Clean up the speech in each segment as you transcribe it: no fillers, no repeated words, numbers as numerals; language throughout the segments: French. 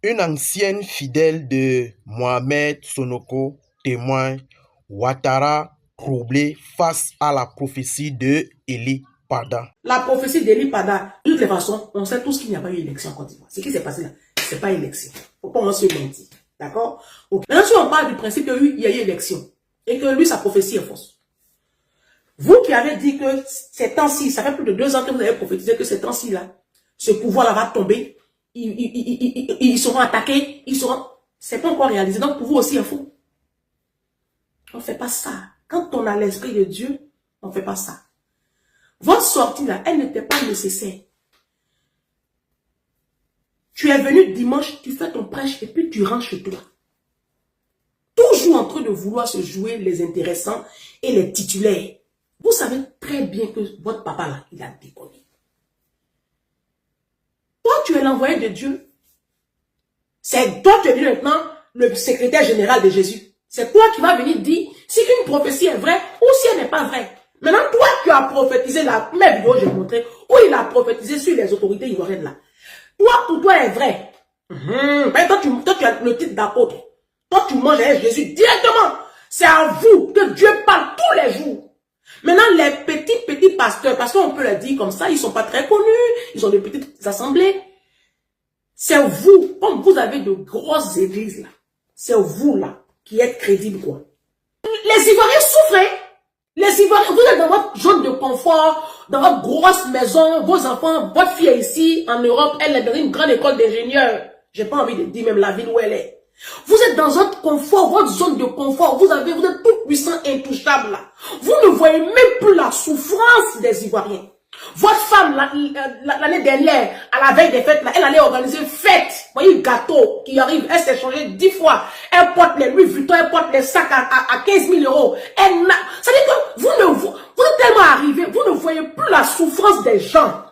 Une ancienne fidèle de Mohamed Sonoko témoigne Ouattara troublé face à la prophétie de Eli Pada. La prophétie d'Eli Pada, de toutes les façons, on sait tous qu'il n'y a pas eu élection en Côte d'Ivoire. Ce qui s'est passé là, ce n'est pas élection. Il ne faut pas se mentir. D'accord? Okay. Maintenant, si on parle du principe qu'il y a eu élection et que lui, sa prophétie est fausse. Vous qui avez dit que ces temps-ci, ça fait plus de 2 ans que vous avez prophétisé que ces temps-ci là, ce pouvoir-là va tomber, ils seront attaqués, ils seront... C'est pas encore réalisé, donc pour vous aussi, il faut. On ne fait pas ça. Quand on a l'esprit de Dieu, on ne fait pas ça. Votre sortie là, elle n'était pas nécessaire. Tu es venu dimanche, tu fais ton prêche et puis tu rentres chez toi. Toujours en train de vouloir se jouer les intéressants et les titulaires. Vous savez très bien que votre papa là, il a déconné. Toi, tu es l'envoyé de Dieu. C'est toi qui es venu maintenant le secrétaire général de Jésus. C'est toi qui vas venir dire si une prophétie est vraie ou si elle n'est pas vraie. Maintenant, toi, tu as prophétisé la première vidéo que j'ai montrée où il a prophétisé sur les autorités ivoiriennes là. Toi, pour toi, est vrai. Toi, tu as le titre d'apôtre. Toi, tu manges avec Jésus directement. C'est à vous que Dieu parle tous les jours. Maintenant, les petits pasteurs, parce qu'on peut le dire comme ça, ils ne sont pas très connus, ils ont des petites assemblées. C'est vous, comme vous avez de grosses églises là, c'est vous là qui êtes crédible quoi. Les Ivoiriens souffrent. Hein? Les Ivoiriens, vous êtes dans votre zone de confort, dans votre grosse maison, vos enfants, votre fille est ici en Europe, elle est dans une grande école d'ingénieurs. J'ai pas envie de dire même la ville où elle est. Vous êtes dans votre confort, votre zone de confort, vous êtes tout puissant, intouchable là. Vous ne voyez même plus la souffrance des Ivoiriens. Votre femme, l'année dernière, à la veille des fêtes, là, elle allait organiser une fête. Vous voyez, le gâteau qui arrive, elle s'est changée 10 fois. Elle porte les Louis Vuitton, elle porte les sacs à 15 000 euros. Ça veut dire que vous êtes tellement arrivé, vous ne voyez plus la souffrance des gens.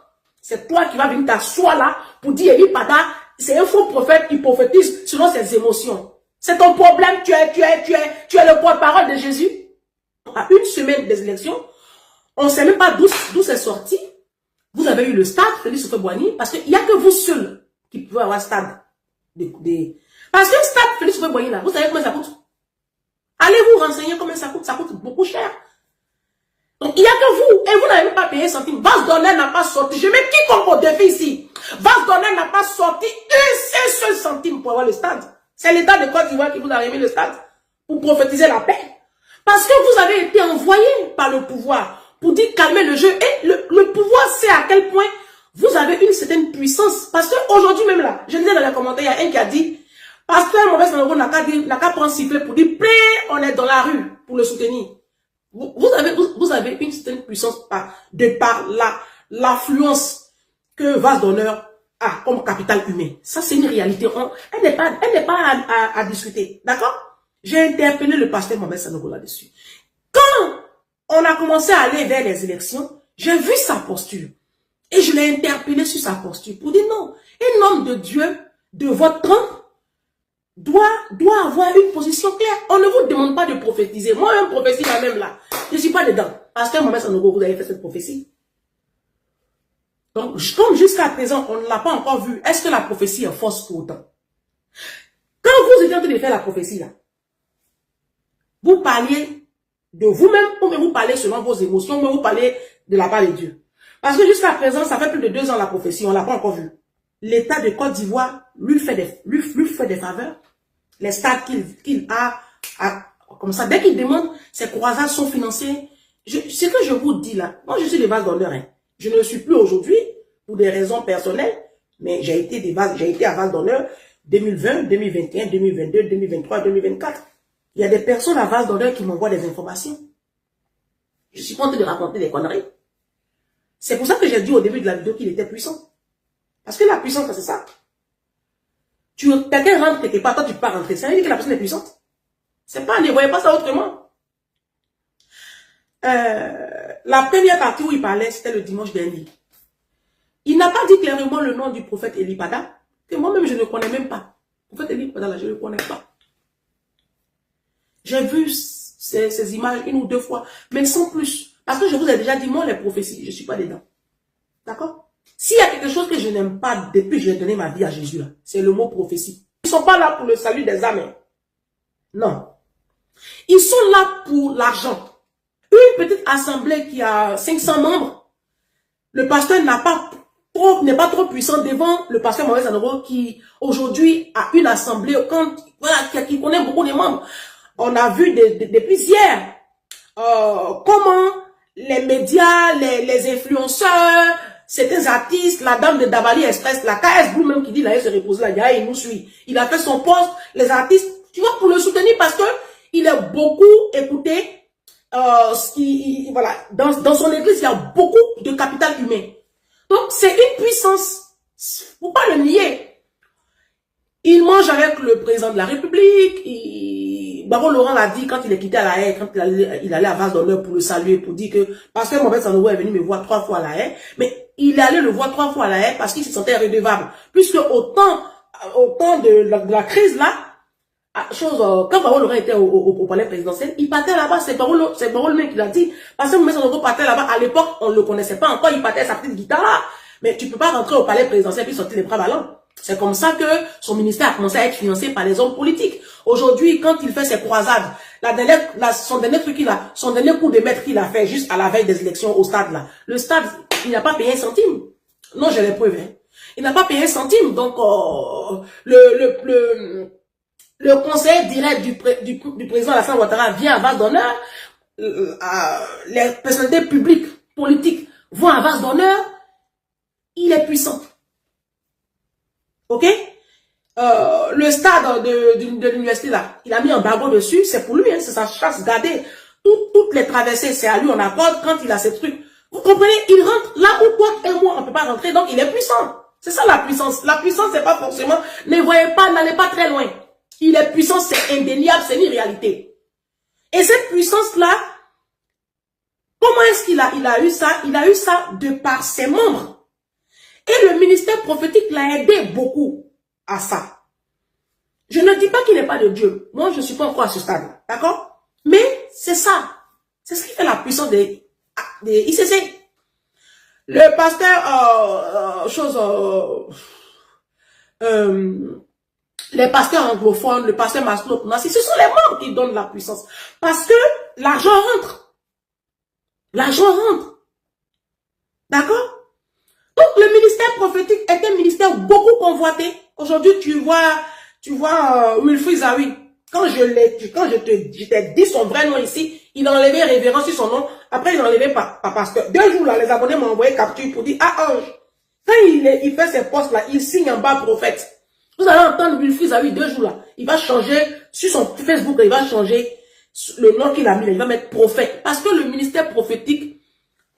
C'est toi qui vas venir t'asseoir là pour dire, Eli Pada, c'est un faux prophète qui prophétise selon ses émotions. C'est ton problème, tu es le porte-parole de Jésus. À une semaine des élections, on ne sait même pas d'où c'est sorti. Vous avez eu le stade, Félix Houphouët-Boigny, parce qu'il n'y a que vous seul qui pouvez avoir stade. Parce que le stade Félix Houphouët-Boigny, là, vous savez combien ça coûte? Allez vous renseigner combien ça coûte beaucoup cher. Donc il n'y a que vous, et vous n'avez même pas payé un centime. Vase d'honneur n'a pas sorti. Je mets quiconque au défi ici. Vase d'honneur n'a pas sorti un seul centime pour avoir le stade. C'est l'État de Côte d'Ivoire qui vous a remis le stade pour prophétiser la paix. Parce que vous avez été envoyé par le pouvoir pour dire calmer le jeu. Et le pouvoir sait à quel point vous avez une certaine puissance. Parce qu'aujourd'hui même là, je disais dans les commentaires, il y a un qui a dit, Pasteur Mohamed Sonoko n'a qu'à prendre sifflet pour dire, paix, on est dans la rue pour le soutenir. Vous avez une certaine puissance de par l'affluence que Vase d'honneur a comme capital humain. Ça, c'est une réalité. Elle n'est pas à discuter. D'accord? J'ai interpellé le pasteur Mohamed Sonoko là-dessus. Quand on a commencé à aller vers les élections, j'ai vu sa posture. Et je l'ai interpellé sur sa posture pour dire non. Un homme de Dieu, de votre temps, doit avoir une position claire. On ne vous demande pas de prophétiser. Moi, une prophétie, même là, je ne suis pas dedans. Pasteur Mohamed Sonoko, vous avez fait cette prophétie. Donc, comme jusqu'à présent, on ne l'a pas encore vu, est-ce que la prophétie est fausse pour autant? Quand vous êtes en train de faire la prophétie, là, vous parliez de vous-même, ou même vous parlez selon vos émotions, ou vous parlez de la part de Dieu. Parce que jusqu'à présent, ça fait plus de 2 ans la prophétie, on ne l'a pas encore vu. L'État de Côte d'Ivoire lui fait des faveurs. Les stades qu'il a, comme ça, dès qu'il demande, ses croisades sont financées. Ce que je vous dis là, moi je suis de Vase d'honneur. Hein. Je ne le suis plus aujourd'hui, pour des raisons personnelles, mais j'ai été à Vase d'honneur 2020, 2021, 2022, 2023, 2024. Il y a des personnes à Vase d'honneur qui m'envoient des informations. Je suis pas en train de raconter des conneries. C'est pour ça que j'ai dit au début de la vidéo qu'il était puissant. Parce que la puissance, c'est ça. Quelqu'un rentre quelque part, toi tu peux pas rentrer. Ça veut dire que la personne est puissante. C'est pas, ne voyez pas ça autrement. La première partie où il parlait, c'était le dimanche dernier. Il n'a pas dit clairement le nom du prophète Eli Pada, que moi-même je ne connais même pas. Le prophète Eli Pada, là, je ne le connais pas. J'ai vu ces images 1 ou 2 fois, mais sans plus. Parce que je vous ai déjà dit, moi, les prophéties, je ne suis pas dedans. D'accord? S'il y a quelque chose que je n'aime pas depuis que j'ai donné ma vie à Jésus, c'est le mot prophétie. Ils ne sont pas là pour le salut des âmes. Hein. Non. Ils sont là pour l'argent. Une petite assemblée qui a 500 membres, le pasteur n'est pas trop puissant devant le pasteur Mohamed Sanogo qui aujourd'hui a une assemblée qui connaît beaucoup de membres. On a vu depuis hier comment les médias, les influenceurs, certains artistes, la dame de Dabali Express, la KS Blue même qui dit là, il se repose là, il nous suit. Il a fait son poste, les artistes, tu vois, pour le soutenir parce que il est beaucoup écouté. Voilà, dans son église, il y a beaucoup de capital humain. Donc, c'est une puissance. Faut pas le nier. Il mange avec le président de la République. Babo Laurent l'a dit quand il est quitté à la haie, quand il allait à Vase d'honneur pour le saluer, pour dire que, parce que Mohamed Sanogo est venu me voir 3 fois à la haie, mais il est allé le voir 3 fois à la haie parce qu'il se sentait redevable. Puisque au temps de la crise là, quand Babo Laurent était au palais présidentiel, il partait là-bas, c'est Babo lui qui l'a dit, parce que Mohamed Sanogo partait là-bas, à l'époque, on ne le connaissait pas encore, il partait sa petite guitare là, mais tu peux pas rentrer au palais présidentiel puis sortir les bras ballants. C'est comme ça que son ministère a commencé à être financé par les hommes politiques. Aujourd'hui, quand il fait ses croisades, son dernier coup de maître qu'il a fait juste à la veille des élections au stade là, le stade, il n'a pas payé un centime. Non, j'ai les preuves. Hein. Il n'a pas payé un centime. Donc, le conseiller direct du président Alassane Ouattara vient à Vase d'honneur. Les personnalités publiques, politiques vont à Vase d'honneur. Il est puissant. Ok? Le stade de l'université là, il a mis un barreau dessus, c'est pour lui, hein, c'est sa chasse gardée. Toutes les traversées, c'est à lui, on accorde quand il a ces trucs. Vous comprenez? Il rentre là où toi et moi, on ne peut pas rentrer, donc il est puissant. C'est ça la puissance. La puissance, c'est pas forcément, ne voyez pas, n'allez pas très loin. Il est puissant, c'est indéniable, c'est une réalité. Et cette puissance-là, comment est-ce qu'il a eu ça? Il a eu ça de par ses membres. Et le ministère prophétique l'a aidé beaucoup à ça. Je ne dis pas qu'il n'est pas de Dieu. Moi, je ne suis pas encore à ce stade. D'accord? Mais c'est ça. C'est ce qui fait la puissance des ICC. Le pasteur, les pasteurs anglophones, le pasteur Maslow, ce sont les membres qui donnent la puissance. Parce que l'argent rentre. L'argent rentre. D'accord? Donc, le ministère prophétique est un ministère beaucoup convoité. Aujourd'hui, tu vois Wilfried Zawi. Quand je t'ai dit son vrai nom ici, il a enlevé révérence sur son nom. Après, il a enlevé par pasteur. 2 jours là, les abonnés m'ont envoyé capture pour dire, ah, Ange. Quand il fait ses postes là, il signe en bas prophète. Vous allez entendre Wilfried Zawi 2 jours là. Il va changer, sur son Facebook, il va changer le nom qu'il a mis, il va mettre prophète. Parce que le ministère prophétique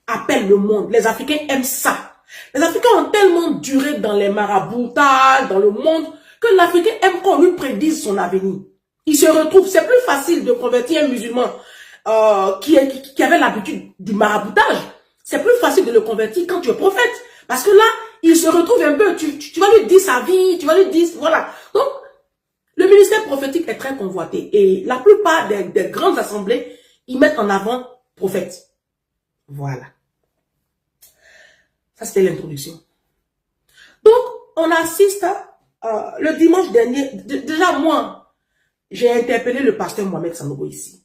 appelle le monde. Les Africains aiment ça. Les Africains ont tellement duré dans les maraboutages, dans le monde, que l'Africain aime qu'on lui prédise son avenir. Il se retrouve, c'est plus facile de convertir un musulman qui avait l'habitude du maraboutage. C'est plus facile de le convertir quand tu es prophète. Parce que là, il se retrouve un peu, tu vas lui dire sa vie, tu vas lui dire, voilà. Donc, le ministère prophétique est très convoité. Et la plupart des grandes assemblées, ils mettent en avant prophète. Voilà. Ça, c'était l'introduction. Donc, on assiste le dimanche dernier. Déjà, moi, j'ai interpellé le pasteur Mohamed Sanogo ici.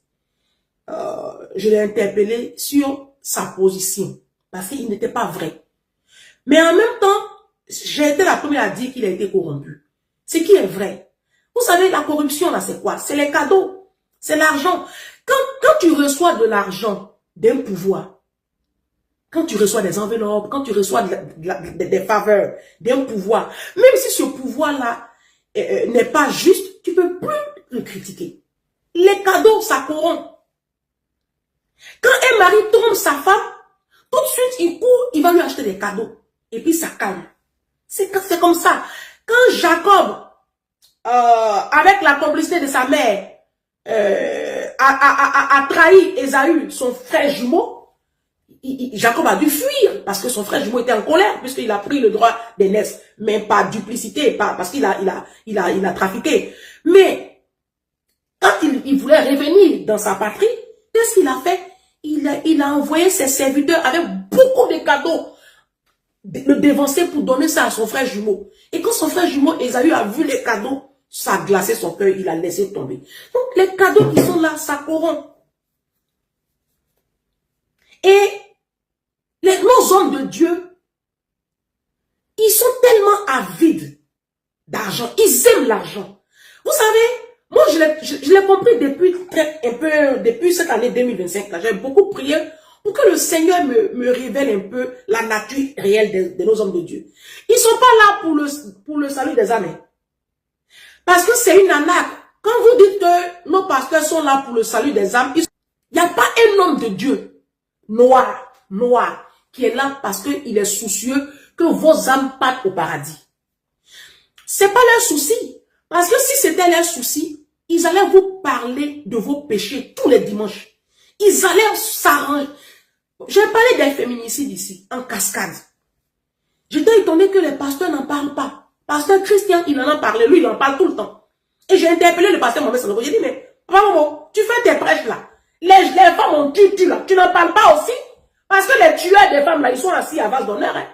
Je l'ai interpellé sur sa position. Parce qu'il n'était pas vrai. Mais en même temps, j'ai été la première à dire qu'il a été corrompu. Ce qui est vrai. Vous savez, la corruption, là, c'est quoi? C'est les cadeaux. C'est l'argent. Quand tu reçois de l'argent d'un pouvoir, quand tu reçois des enveloppes, quand tu reçois des faveurs, d'un pouvoir, même si ce pouvoir-là n'est pas juste, tu ne peux plus le critiquer. Les cadeaux, ça corrompt. Quand un mari trompe sa femme, tout de suite, il court, il va lui acheter des cadeaux. Et puis, ça calme. C'est comme ça. Quand Jacob, avec la complicité de sa mère, a trahi Ésaü, son frère jumeau, Jacob a dû fuir parce que son frère jumeau était en colère puisqu'il a pris le droit d'aînesse, mais pas duplicité, parce qu'il a trafiqué. Mais quand il voulait revenir dans sa patrie, qu'est-ce qu'il a fait? Il a envoyé ses serviteurs avec beaucoup de cadeaux. le dévancer pour donner ça à son frère jumeau. Et quand son frère jumeau, Ésaü, a vu les cadeaux, ça a glacé son cœur, il a laissé tomber. Donc, les cadeaux qui sont là, ça corrompt. Et nos hommes de Dieu, ils sont tellement avides d'argent. Ils aiment l'argent. Vous savez, moi, je l'ai compris depuis cette année 2025. J'ai beaucoup prié pour que le Seigneur me révèle un peu la nature réelle de nos hommes de Dieu. Ils ne sont pas là pour le salut des âmes. Parce que c'est une arnaque. Quand vous dites que nos pasteurs sont là pour le salut des âmes, il n'y a pas un homme de Dieu noir, qui est là parce qu'il est soucieux que vos âmes partent au paradis. C'est pas leur souci. Parce que si c'était leur souci, ils allaient vous parler de vos péchés tous les dimanches. Ils allaient s'arranger. J'ai parlé des féminicides ici, en cascade. J'étais étonné que les pasteurs n'en parlent pas. Pasteur Christian, il en a parlé, lui, il en parle tout le temps. Et j'ai interpellé le pasteur Mohamed Sanogo. J'ai dit, mais, maman, tu fais tes prêches là. Les femmes ont tué là. Tu n'en parles pas aussi? Parce que les tueurs des femmes là, ils sont assis à vase d'honneur. Hein.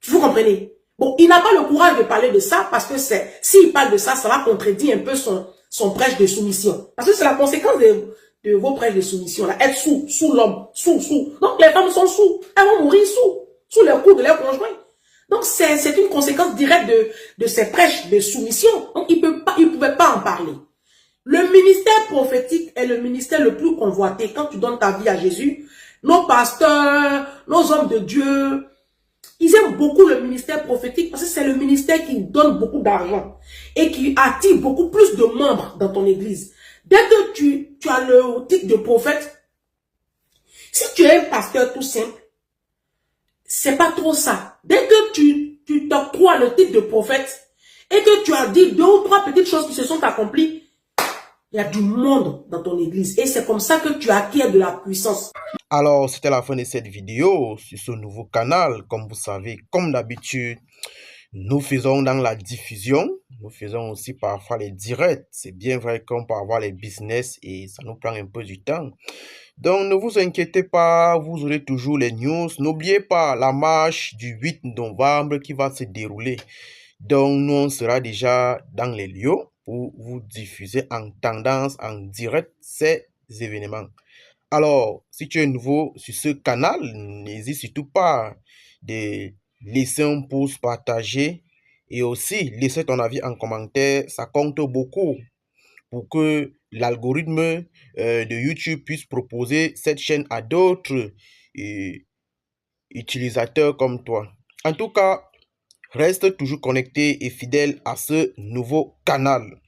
Vous comprenez? Bon, il n'a pas le courage de parler de ça parce que s'il parle de ça, ça va contredire un peu son prêche de soumission. Parce que c'est la conséquence de vos prêches de soumission là. Être sous l'homme, sous. Donc les femmes sont sous. Elles vont mourir sous les coups de leur conjoint. Donc c'est une conséquence directe de ces prêches de soumission. Donc il ne pouvait pas en parler. Le ministère prophétique est le ministère le plus convoité. Quand tu donnes ta vie à Jésus, nos pasteurs, nos hommes de Dieu, ils aiment beaucoup le ministère prophétique parce que c'est le ministère qui donne beaucoup d'argent et qui attire beaucoup plus de membres dans ton église. Dès que tu as le titre de prophète, si tu es un pasteur tout simple, c'est pas trop ça. Dès que tu t'octroies le titre de prophète et que tu as dit 2 ou 3 petites choses qui se sont accomplies, il y a du monde dans ton église. Et c'est comme ça que tu acquiers de la puissance. Alors, c'était la fin de cette vidéo sur ce nouveau canal. Comme vous savez, comme d'habitude, nous faisons dans la diffusion. Nous faisons aussi parfois les directs. C'est bien vrai qu'on peut avoir les business et ça nous prend un peu du temps. Donc, ne vous inquiétez pas, vous aurez toujours les news. N'oubliez pas la marche du 8 novembre qui va se dérouler. Donc, nous, on sera déjà dans les lieux pour vous diffuser en tendance, en direct, ces événements. Alors, si tu es nouveau sur ce canal, n'hésite surtout pas de laisser un pouce, partager et aussi laisser ton avis en commentaire. Ça compte beaucoup pour que l'algorithme de YouTube puisse proposer cette chaîne à d'autres utilisateurs comme toi. En tout cas, reste toujours connecté et fidèle à ce nouveau canal.